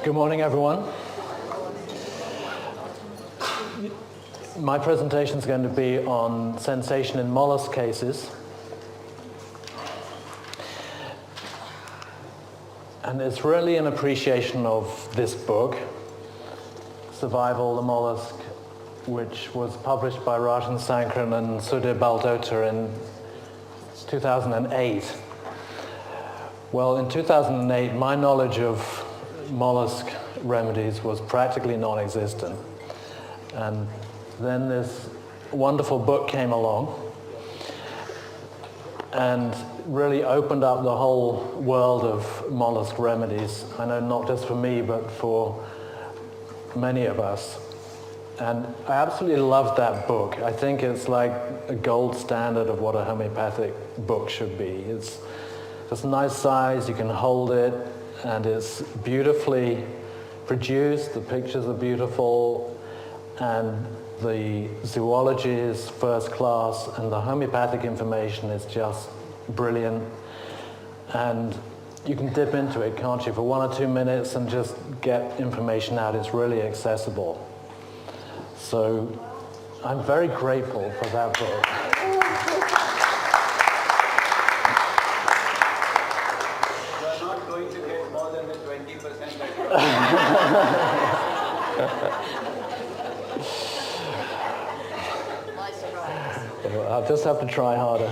Good morning, everyone. My presentation is going to be on sensation in mollusk cases. And it's really an appreciation of this book, Survival the Mollusk, which was published by Rajan Sankran and Sudhir Baldota in 2008. Well, in 2008, my knowledge of mollusk remedies was practically non-existent. And then this wonderful book came along and really opened up the whole world of mollusk remedies. I know not just for me, but for many of us. And I absolutely loved that book. I think it's like a gold standard of what a homeopathic book should be. It's a nice size, you can hold it, and it's beautifully produced. The pictures are beautiful, and the zoology is first class, and the homeopathic information is just brilliant. And you can dip into it, can't you, for 1 or 2 minutes and just get information out. It's really accessible. So I'm very grateful for that book. You're not going to get more than the 20% that Well, I'll just have to try harder.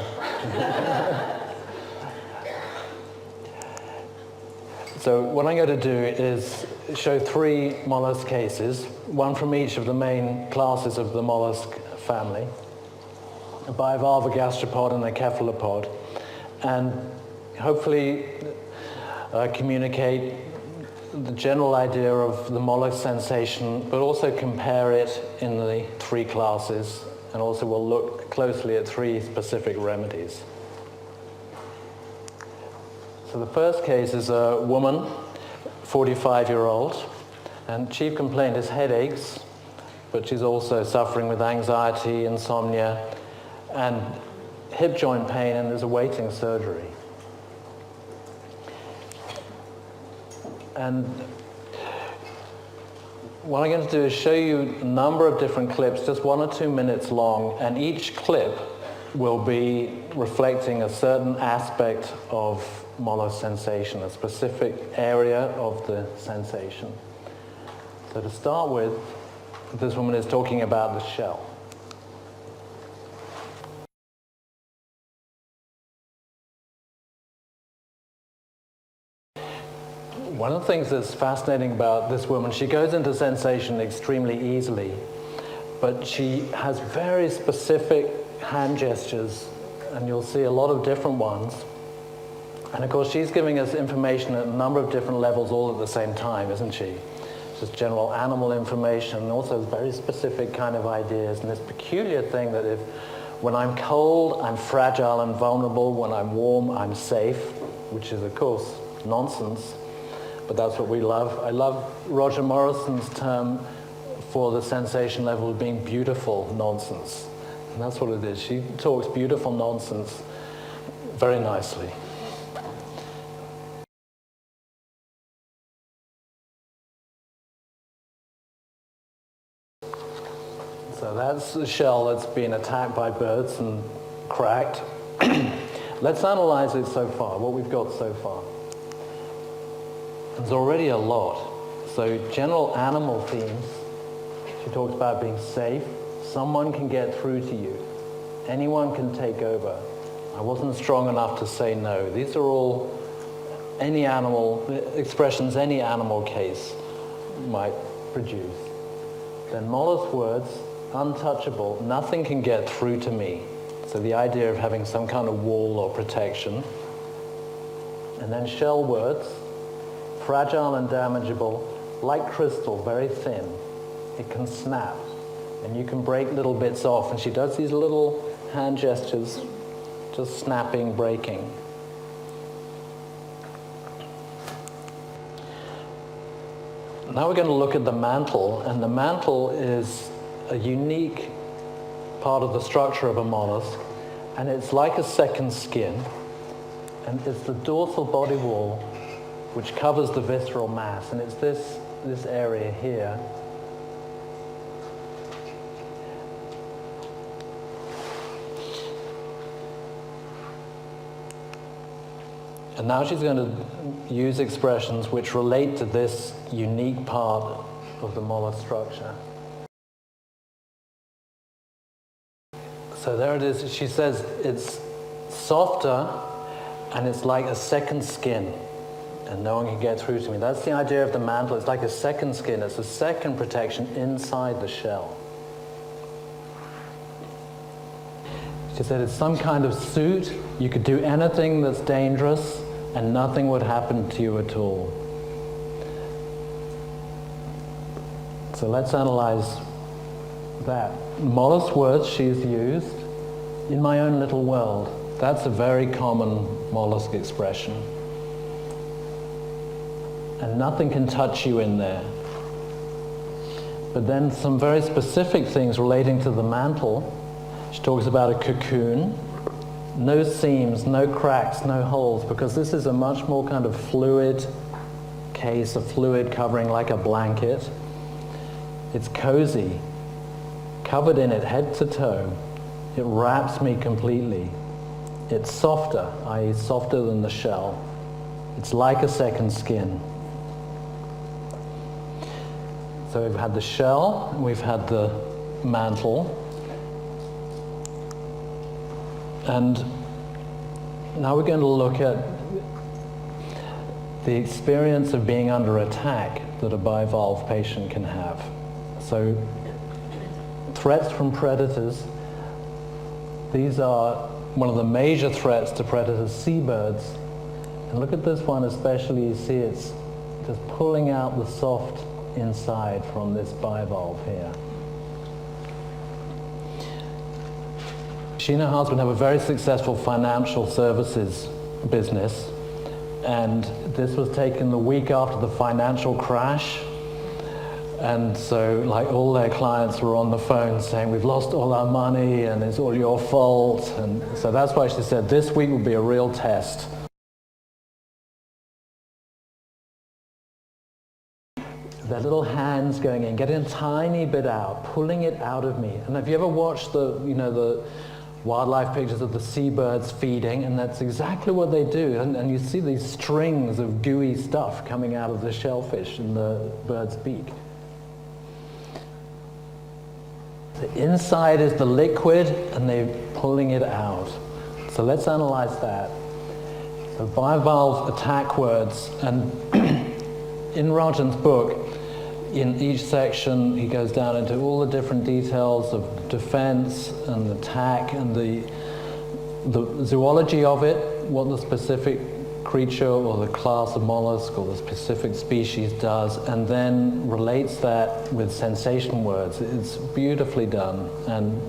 So what I'm going to do is show 3 mollusk cases, one from each of the main classes of the mollusk family, a bivalve, a gastropod, and a cephalopod, and hopefully communicate the general idea of the mollusk sensation, but also compare it in the 3 classes, and also we'll look closely at 3 specific remedies. So the first case is a woman, 45-year-old, and chief complaint is headaches, but she's also suffering with anxiety, insomnia, and hip joint pain, and is awaiting surgery. And what I'm going to do is show you a number of different clips, just 1 or 2 minutes long, and each clip will be reflecting a certain aspect of mollusk sensation, a specific area of the sensation. So to start with, this woman is talking about the shell. One of the things that's fascinating about this woman, she goes into sensation extremely easily, but she has very specific hand gestures, and you'll see a lot of different ones. And of course, she's giving us information at a number of different levels all at the same time, isn't she? Just general animal information, and also very specific kind of ideas, and this peculiar thing that when I'm cold, I'm fragile and vulnerable. When I'm warm, I'm safe, which is, of course, nonsense. But that's what we love. I love Roger Morrison's term for the sensation level of being beautiful nonsense. And that's what it is. She talks beautiful nonsense very nicely. So that's the shell that's been attacked by birds and cracked. Let's analyze it so far, what we've got so far. There's already a lot. So general animal themes, she talks about being safe. Someone can get through to you. Anyone can take over. I wasn't strong enough to say no. These are all any animal expressions any animal case might produce. Then mollusk words, untouchable, nothing can get through to me. So the idea of having some kind of wall or protection. And then shell words, fragile and damageable, like crystal, very thin. It can snap, and you can break little bits off. And she does these little hand gestures, just snapping, breaking. Now we're going to look at the mantle, and the mantle is a unique part of the structure of a mollusk, and it's like a second skin, and it's the dorsal body wall which covers the visceral mass, and it's this this area here. And now she's going to use expressions which relate to this unique part of the mollusk structure. So there it is. She says it's softer and it's like a second skin, and no one can get through to me. That's the idea of the mantle. It's like a second skin. It's a second protection inside the shell. She said it's some kind of suit. You could do anything that's dangerous and nothing would happen to you at all. So let's analyze that. Mollusc words she's used in my own little world. That's a very common mollusk expression. And nothing can touch you in there. But then some very specific things relating to the mantle. She talks about a cocoon. No seams, no cracks, no holes, because this is a much more kind of fluid case, a fluid covering like a blanket. It's cozy, covered in it head to toe. It wraps me completely. It's softer, i.e. softer than the shell. It's like a second skin. So we've had the shell, we've had the mantle, and now we're going to look at the experience of being under attack that a bivalve patient can have. So threats from predators, these are one of the major threats to predators, seabirds. And look at this one especially, you see it's just pulling out the soft inside from this bivalve here. She and her husband have a very successful financial services business, and this was taken the week after the financial crash. And so like all their clients were on the phone saying, we've lost all our money and it's all your fault. And so that's why she said this week will be a real test. Their little hands going in, getting a tiny bit out, pulling it out of me. And have you ever watched the wildlife pictures of the seabirds feeding? And that's exactly what they do. And you see these strings of gooey stuff coming out of the shellfish in the bird's beak. The inside is the liquid, and they're pulling it out. So let's analyze that. So bivalve attack words, and in Rajan's book, in each section, he goes down into all the different details of defense and attack and the zoology of it, what the specific creature or the class of mollusk or the specific species does, and then relates that with sensation words. It's beautifully done, and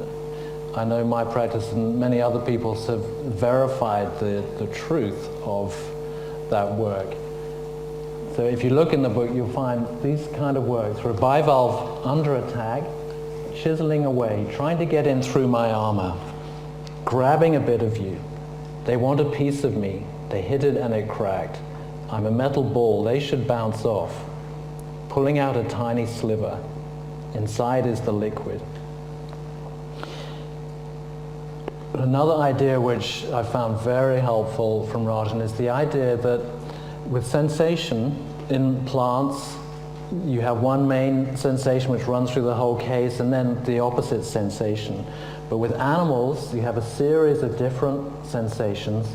I know my practice and many other people's have verified the truth of that work. So if you look in the book, you'll find these kind of works for a bivalve under attack, chiseling away, trying to get in through my armor, grabbing a bit of you. They want a piece of me. They hit it and it cracked. I'm a metal ball. They should bounce off. Pulling out a tiny sliver. Inside is the liquid. Another idea which I found very helpful from Rajan is the idea that with sensation in plants, you have one main sensation which runs through the whole case, and then the opposite sensation. But with animals, you have a series of different sensations,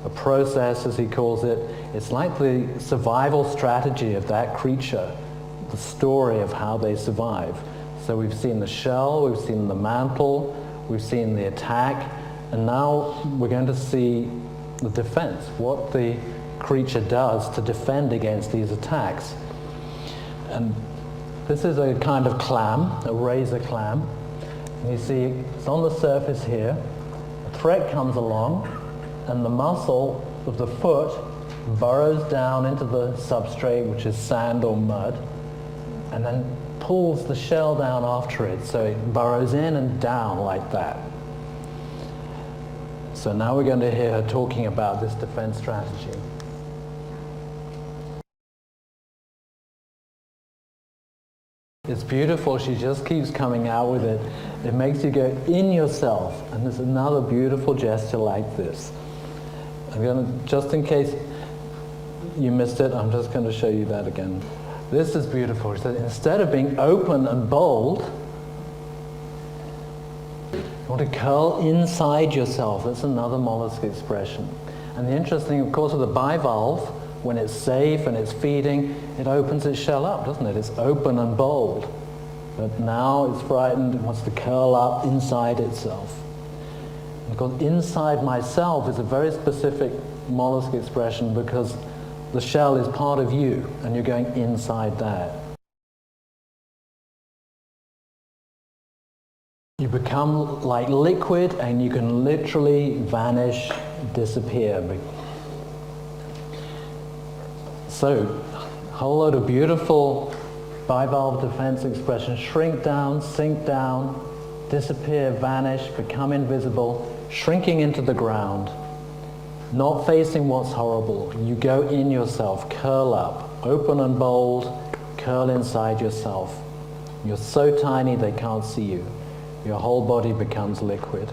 a process, as he calls it. It's like the survival strategy of that creature, the story of how they survive. So we've seen the shell, we've seen the mantle, we've seen the attack, and now we're going to see the defense, what the creature does to defend against these attacks. And this is a kind of clam, a razor clam. And you see it's on the surface here. A thread comes along, and the muscle of the foot burrows down into the substrate, which is sand or mud, and then pulls the shell down after it. So it burrows in and down like that. So now we're going to hear her talking about this defense strategy. It's beautiful. She just keeps coming out with it. It makes you go in yourself. And there's another beautiful gesture like this. I'm going to, just in case you missed it, I'm just going to show you that again. This is beautiful. She said, instead of being open and bold, you want to curl inside yourself. That's another mollusk expression. And the interesting, of course, with the bivalve, when it's safe and it's feeding, it opens its shell up, doesn't it? It's open and bold. But now it's frightened, it wants to curl up inside itself. And of course, inside myself is a very specific mollusk expression because the shell is part of you, and you're going inside that. You become like liquid, and you can literally vanish, disappear. So, a whole load of beautiful bivalve defense expressions: shrink down, sink down, disappear, vanish, become invisible, shrinking into the ground, not facing what's horrible. You go in yourself, curl up, open and bold, curl inside yourself. You're so tiny they can't see you. Your whole body becomes liquid.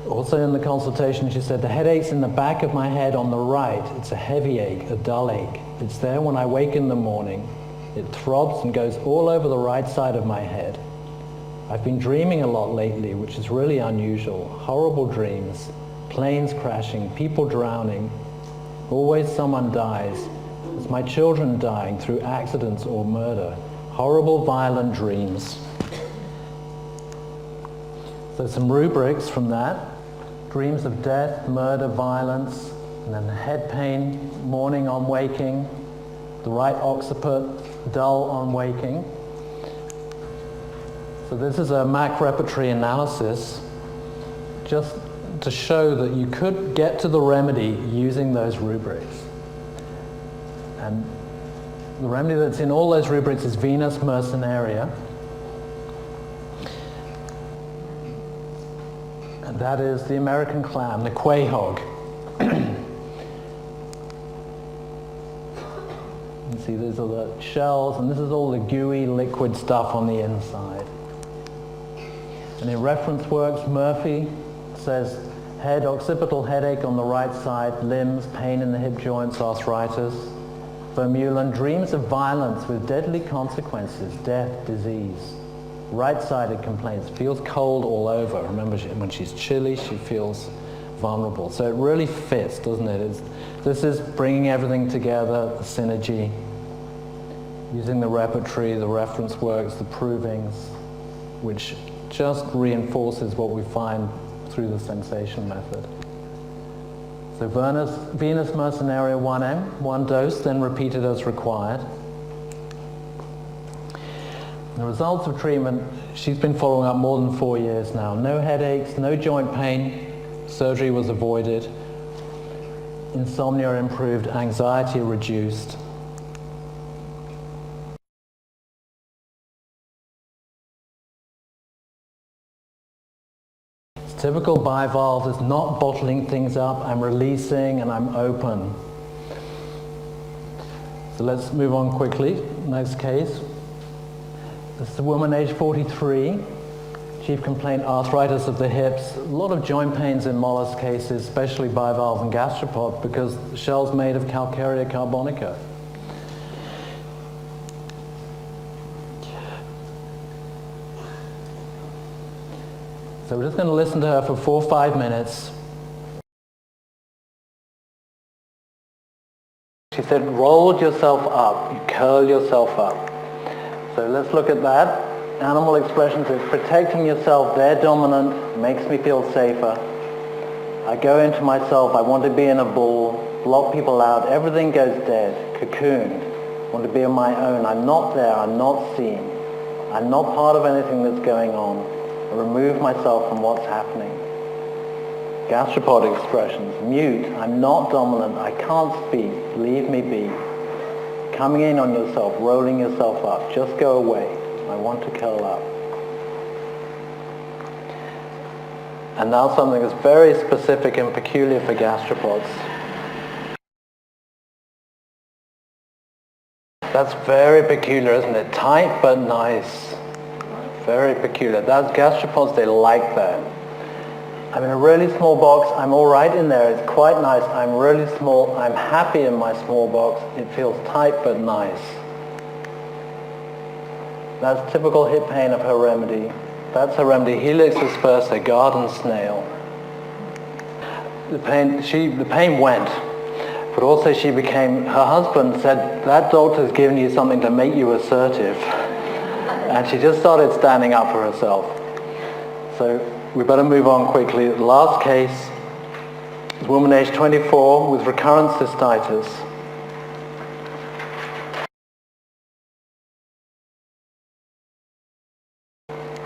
Also in the consultation, she said, the headache's in the back of my head on the right. It's a heavy ache, a dull ache. It's there when I wake in the morning. It throbs and goes all over the right side of my head. I've been dreaming a lot lately, which is really unusual. Horrible dreams, planes crashing, people drowning. Always someone dies. It's my children dying through accidents or murder. Horrible, violent dreams. So some rubrics from that. Dreams of death, murder, violence, and then head pain, morning on waking, the right occiput, dull on waking. So this is a MacRepertory analysis just to show that you could get to the remedy using those rubrics. And the remedy that's in all those rubrics is Venus mercenaria. And that is the American clam, the Quahog. You see, these are the shells, and this is all the gooey liquid stuff on the inside. And in ReferenceWorks, Murphy says, head, occipital headache on the right side, limbs, pain in the hip joints, arthritis. Vermeulen, dreams of violence with deadly consequences, death, disease. Right-sided complaints, feels cold all over. Remember, when she's chilly, she feels vulnerable. So it really fits, doesn't it? This is bringing everything together, the synergy, using the repertory, the ReferenceWorks, the provings, which just reinforces what we find through the sensation method. So Venus mercenaria 1M, 1 dose, then repeated as required. The results of treatment, she's been following up more than 4 years now. No headaches, no joint pain, surgery was avoided, insomnia improved, anxiety reduced. It's typical bivalve is not bottling things up. I'm releasing and I'm open. So let's move on quickly. Next case. This is a woman aged 43, chief complaint arthritis of the hips, a lot of joint pains in mollusk cases, especially bivalve and gastropod, because the shell's made of Calcarea carbonica. So we're just going to listen to her for 4 or 5 minutes. She said, roll yourself up, you curl yourself up. So let's look at that. Animal expressions is protecting yourself, they're dominant, makes me feel safer. I go into myself, I want to be in a ball, block people out, everything goes dead, cocooned, want to be on my own. I'm not there, I'm not seen. I'm not part of anything that's going on. I remove myself from what's happening. Gastropod expressions, mute, I'm not dominant, I can't speak, leave me be. Coming in on yourself, rolling yourself up, just go away. I want to curl up. And now something that's very specific and peculiar for gastropods. That's very peculiar, isn't it? Tight but nice. Very peculiar. That's gastropods, they like that. I'm in a really small box, I'm all right in there, it's quite nice. I'm really small, I'm happy in my small box. It feels tight but nice. That's typical hip pain of her remedy. That's her remedy. Helix dispersa, garden snail. The pain went, but also her husband said, that doctor's given you something to make you assertive. And she just started standing up for herself. So we better move on quickly. The last case is a woman aged 24 with recurrent cystitis.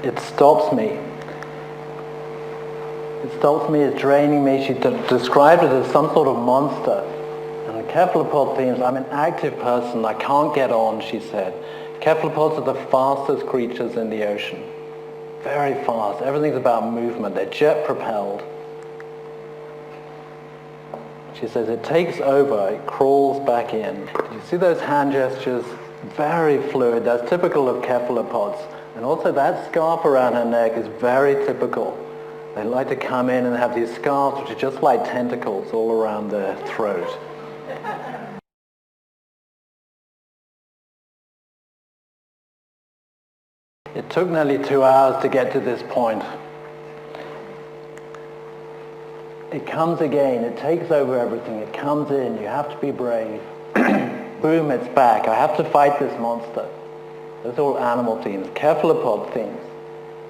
It stops me. It stops me, it's draining me. She described it as some sort of monster. And the cephalopod themes, I'm an active person, I can't get on, she said. Cephalopods are the fastest creatures in the ocean. Very fast. Everything's about movement. They're jet propelled. She says it takes over, it crawls back in. You see those hand gestures? Very fluid. That's typical of cephalopods. And also that scarf around her neck is very typical. They like to come in and have these scarves which are just like tentacles all around their throat. It took nearly 2 hours to get to this point. It comes again, it takes over everything, it comes in, you have to be brave. Boom, it's back, I have to fight this monster. Those are all animal themes, cephalopod themes.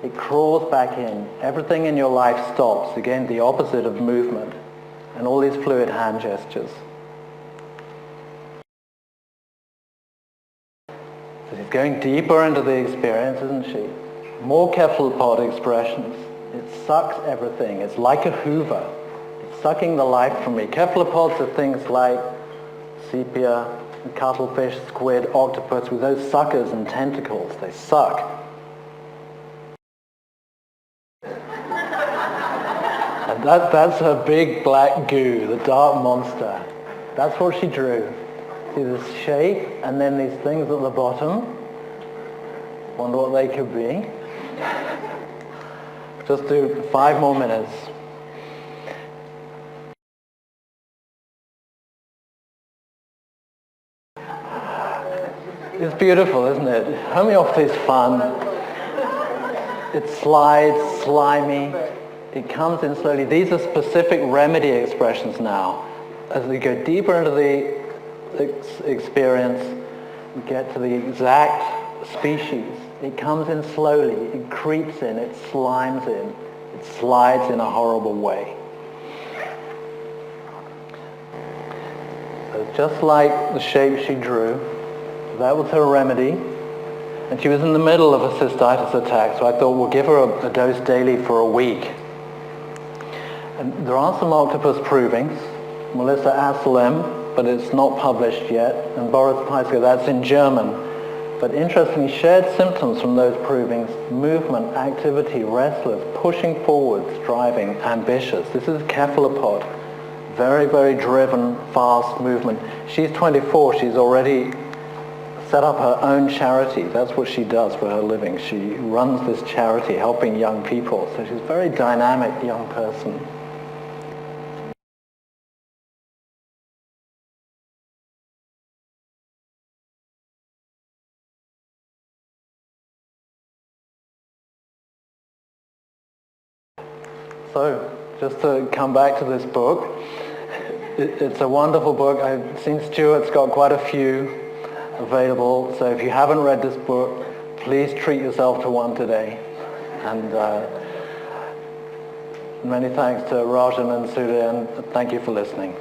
It crawls back in, everything in your life stops, again the opposite of movement, and all these fluid hand gestures. So she's going deeper into the experience, isn't she? More cephalopod expressions. It sucks everything, it's like a hoover. Sucking the life from me. Cephalopods are things like sepia, cuttlefish, squid, octopus, with those suckers and tentacles. They suck. And that's her big black goo, the dark monster. That's what she drew. See this shape, and then these things at the bottom. Wonder what they could be. Just do 5 more minutes. It's beautiful, isn't it? Homeopathy is fun. It slides, slimy. It comes in slowly. These are specific remedy expressions now. As we go deeper into the experience, we get to the exact species. It comes in slowly. It creeps in. It slimes in. It slides in a horrible way. So just like the shape she drew, that was her remedy, and she was in the middle of a cystitis attack, so I thought we'll give her a dose daily for a week. And there are some octopus provings. Melissa Asselem, but it's not published yet, and Boris Peisker, that's in German. But interestingly, shared symptoms from those provings: movement, activity, restless, pushing forward, striving, ambitious. This is a cephalopod. Very, very driven, fast movement. She's 24, she's already set up her own charity. That's what she does for her living. She runs this charity helping young people. So she's a very dynamic young person. So, just to come back to this book, it's a wonderful book. I've seen Stuart's got quite a few available, so if you haven't read this book, please treat yourself to one today. And many thanks to Rajan and Sudha, and thank you for listening.